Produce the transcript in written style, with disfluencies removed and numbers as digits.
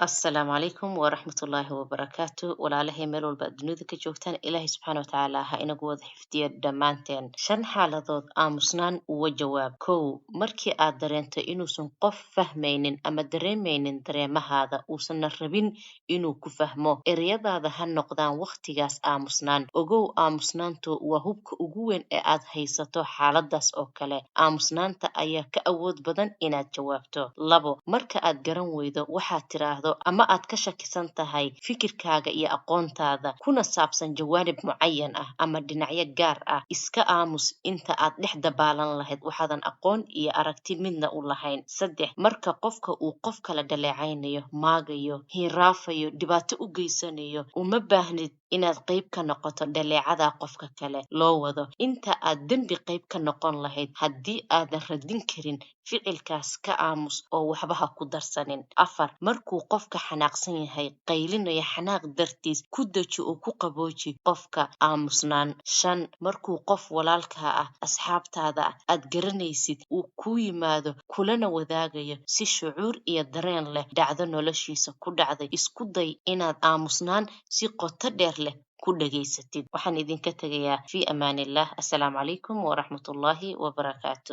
السلام عليكم ورحمة الله وبركاته ولاله ميل walba dunida ka joogtaan ilaahay subxaana watacaala ha inagu wada xifdiyo dhammaanteen shan xaaladood aamusnaan uga jawaab kow markii aad dareento inuusan qof fahmaynin ama dareemaynin dareemahaada uusanna rabin inuu ku fahmo ereyadaada ha noqdaan wakhtigaas aamusnaan ogow aamusnaantu waa hubka ugu weyn ee aad haysato xaaladaas oo kale aamusnaanta ayaa ka awood badan inaad jawaabto labo marka aad garan weydo waxaad tiraahdo ama aad ka shakisan tahay fikirkaaga iyo aqoontaada kuna saabsan jawaanib mucayan ah ama dhinacyo gaar ah iska aamus inta aad dhex dabaalan lahayd waxaadan aqoon iyo aragti midna u lahayn saddex marka qofka uu qof kala dhaleecaynayo maagayo hiiraafayo dhibaato u geysanayo uma baahnid inaad qayb ka noqoto dhaleecada qofka kale loo wado inta aad dembi qayb ka noqon lahayd haddii aadan radin karin ficilkaas ka aamus oo waxba ha ku darsanin afar markuu qofka xanaaqsan yahay qaylinayo xanaaq dartiis ku deji oo ku qabooji qofka aamusnaan shan markuu qof walaalkaa ah asxaabtaada ah aad garanaysid uu ku yimaado kulana wadaagayo si shucuur iyo dareen leh dhacdo noloshiisa ku dhacday isku day inaad aamusnaan si qoto dheer leh ku dhageysatid waxaan idinka tegayaa fii amaanillaah assalaamu calaykum waraxmatullaahi wabarakaatu